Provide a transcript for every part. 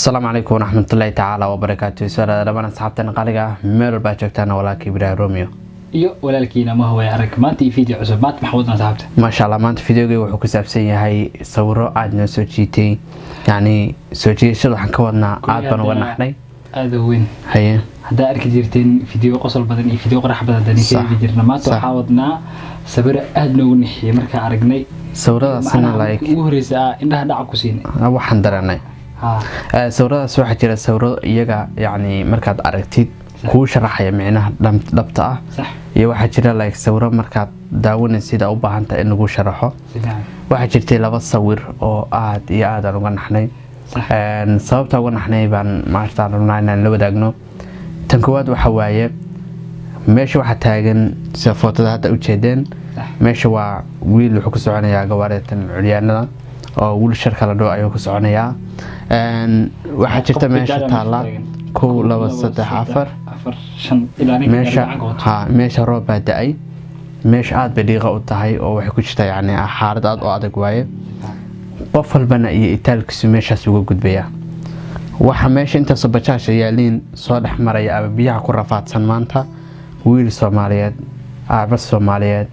السلام عليكم ورحمة الله تعالى وبركاته. سؤال لما أصحابتنا قالوا ميرو باجوكتانا ولا كبيرة روميو ولا الكينا ما هو يعرك ما أنت فيديو عزبات محمودنا صاحبته ما شاء الله. ما أنت فيديو وحكي سابسية هاي صورة عادنا سوتشيتي يعني سوتشي شو حنكورنا عادنا ونحني هذا وين هي هذا أرك جيرتين فيديو قصر بدني فيديو قرح بدني كي جيرنا ما تحاولنا سبر أهلنا ونحيي مركا عرقني صورة سنة لايك وهرسة إنها دعكوسين أو حندرني sawiradaas waxaa jira sawiro iyaga yani markaad aragtid ku sharaxaya micnaha dhabta ah iyo waxaa jira like sawiro markaad daawanaysid u baahan tahay in lagu sharaxo waxaa jirtay laba sawir oo aad iyo aad aan uga naxnay sababta uga naxnay baan maartaan rabnaa inaan la wadaagno tan koowaad waxa waaye meesha waxa taagan sida footada hadda u jeedeen meesha waa wiil wuxuu ku soconayaa gawaaritan culyaanada oo wheelchair kala dhoo ayuu ku soconayaa waxaa jirta meesha taala 1 2 3 4 meesha roob baa da'ay meesha aad bay dhiiqa u tahay oo waxay ku jirtaa yani xaalad aad u adag waaye qof walbana iyo itaalkiisu meeshaas uga gudbaya waxa meesha inta soo bajaasha yaaliin soo dhex maraya ama biyaha ku rafaadsan maanta wiil Soomaaliyeed aaba Soomaaliyeed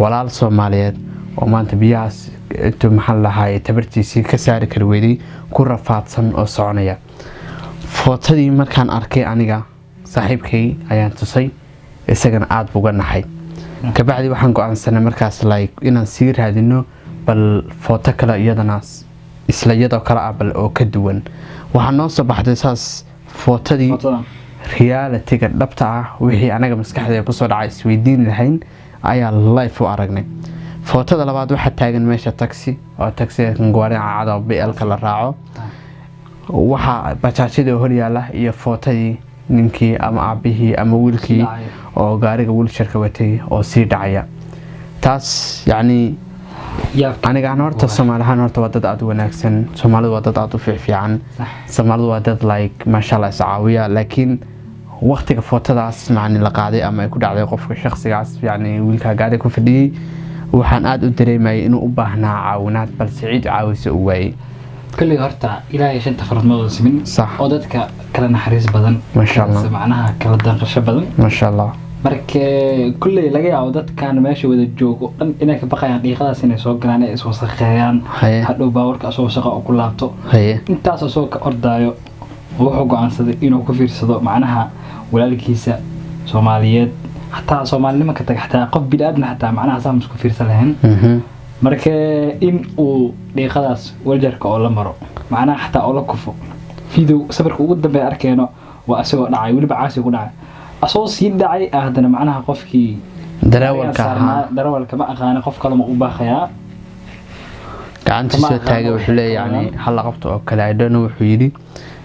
walaal Soomaaliyeed oo maanta biyahaas intuu maxal lahaay tabartiisii ka saari kar weeyay ku rafaadsan oo soconaya footadii markaan arkay aniga saaxiibkay ayaan tusay isagana aad uga naxay ka bacdi waxaan go'aansanay markaas like inaan sii raadino bal footo kale iyadana isla iyadoo kala abal oo ka duwan waxaan noo soo baxday saas footadii reality-ga dhabta ah wixii anaga maskaxdayda ku soo dhacay isweydiin lahayn ayaa live u aragnay footada labaad waxa taagan meesha taxi oo taxi kan gaariga caada BL kala raaco waxa bajaajida hor yaala iyo footadii ninkii ama aabihii ama wiilkii oo gaariga wheelchair-ka watay oo sii dhacaya taas yani aniga horta Soomaalihan horta wadada aad wanaagsan Soomaalidu wadada aad u fiican Soomaalidu wadada like masha Allah saawiya laakiin waqtiga footadaas macni la qaaday ama ay ku dhacday qofka shakhsigaas yani wiilka gaariga ku fadhiyay waxaan aad u dareemay inuu u baahnaa caawinaad balse cid caawisa u waayay kulli horta ilaahay shanta farmood simin oo dadka kala naxariis badan ma sha Allah macnaha kala danqasho badan ma sha Allah marka kulli laga yaabo dadkan meesha wada joogo dhan inay ka baqayaan dhiiqadaas inay soo galaan ay soo saxeeyaan hadhow baawarka soo shaqo ku laabto intaas soo ka ordaayo wuxuu go'aansaday inuu ku fiirsado macnaha walaalkiisa Soomaaliyeed حتى Soomaali ma ka tag حتى qof bilaadna حتى macnaha saam isku fiirsan lahayn marka in uu dhiiqadaas waljarka oo la maro macnaha حتى oo la kufo video sabarka ugu dambeeyay arkeeno waa asagoo dhacay waliba caasi ku dhacay asoo sii dhacay ahdana macnaha qofkii darawalka ma aqaan qof kale ma u baaxaya gacantiisa taagay wuxuu leeyahay hal la qabto oo kale aydoona wuxuu yiri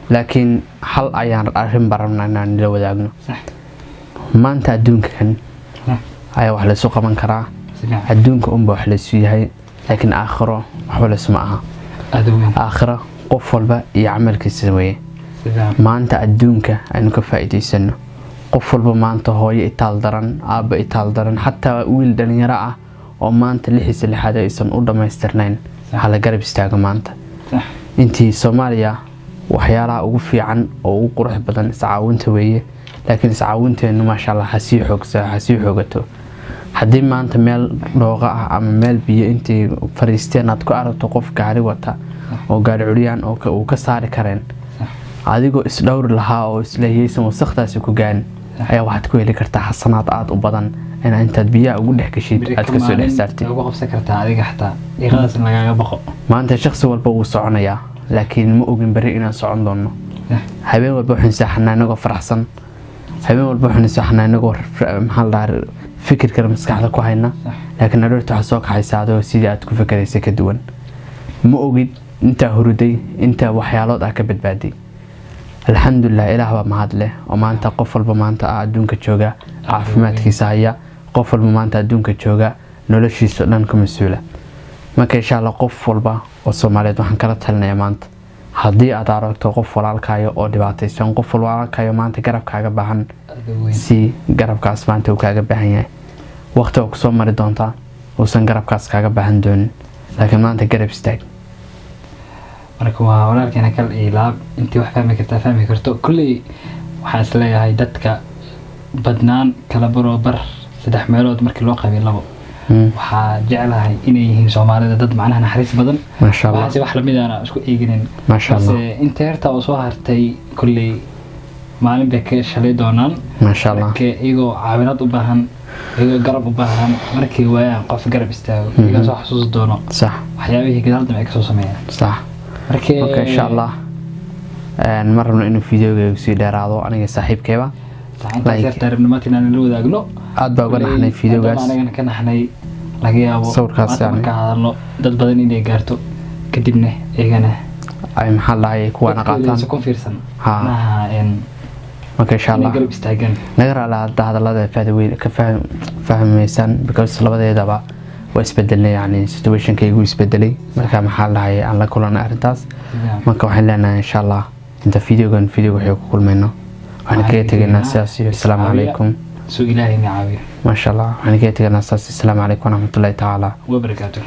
laakiin hal ayaan arrin baranaa inaan la wadaagno maanta adduunkan ayaa wax la soo qaban karaa adduunka wax la soo yahay laakiin aakhiro wax la soo aha aakhiro qof walba iyo amalkiisa weeye maanta adduunka aynu ka faa'iideysano qof walba maanta hooyo itaal daran aaba itaal daran hatta wiil dhalinyaro ah oo maanta lixaad aysan u dhameystirnayn hala garab istaaga maanta intii Soomaaliya waxyaalaha ugu fiican oo ugu qurux badan iscaawinta weeye laakiin iscaawinteenu ma sha Allah hasii xoogato hadii maanta meel dhooqa ah ama meel biyo intii fariisteen aad ku aragto qof gaari wata oo gaari curiyaan oo uu ka saari kareen adigoo isdhawr lahaa oo isleeyaysan wasaqtaasi ku gaan ayaa waxaad ku heli kartaa xasanaad aad u badan intaad biyaha ugu dhex gashid aad ka soo dhex saartid ugu qabsan kartaa adiga xataa dhiiqadaas lagaga baqo maanta shakhsi walba uu soconayaa laakiin ma ogin bari inaan socon doono habeen walba waxaan saaxnaa inagoo faraxsan habeen walba waxaan saaxnaa inagoo maxal daar fikirka maskaxda ku hayna laakiin aroorta waxa soo kaxaysaado sidii aad ku fikiraysa ka duwan ma ogid inta huruday inta waxyaalood ah ka badbaaday alxamdulillah ilaah waa mahad leh oo maanta qof walba maanta adduunka jooga caafimaadkiisa haya qof walba maanta adduunka jooga noloshiisa dhan ka mas'uula marka insha Allah qof walba oo Soomaaliyeed waxaan kala talinayaa maanta haddii aad aragto qof walaalkaayo oo dhibaataysan qof walaalkaayo maanta garabkaaga baahan si garabkaas maanta uu kaaga baahan yahay waqti oo ku soo mari doonta oo san garabkaas kaaga baahan doonin laakiin maanta garab istaag marka waa walaalkeena kal ilaab intii wax fahmi karto kulli waxaan isleeyahay dadka badnaan kala barobar 3 meelood markii loo qaybay labo waxaa jeclahay inay yihiin Soomaalida dad macnaha naxariis badan ma sha Allah wax la mid ah isku eeginin ma sha Allah inteerta oo soo hartay kulli maalin bay ka shalay doonaan ma sha Allah iyagoo caawinad u baahan iyagoo garab u baahan markii waayaan qof garab istaago iyaga soo xasuus doono صح waxyaabihii gadaal dambe ay ka soo sameeyaan صح markii okay insha Allah marna inuu fiidiyoga sii dheeraado aniga saaxiibkeeba taribnimatina la wadaagno aad baa uga naxnay fiidiyogaas anaga ka naxnay laga yaabo sawirkaas ka hadalno dad badan inay gaarto kadibna eegana ay maxaa lahayd kuwana qaataan ku fiirsan marka insha Allah garab istaagan nagar ala hadalada faadaweyn ka fahmaysan because labadeedaba waa isbedelay yani situationkaygu isbedelay marka maxaa lahayd aan la kulanay arintaas marka waxaan leenahay insha Allah inta fiidiyogan waxay ku kulmayno waxaan kaga tegaynaa sidaas iyo assalaamu calaykum سو إلهي نعاوي ما شاء الله waxaan kaga tegaynaa sidaas assalaamu calaykum wa rahmatullahi ta'ala وبركاته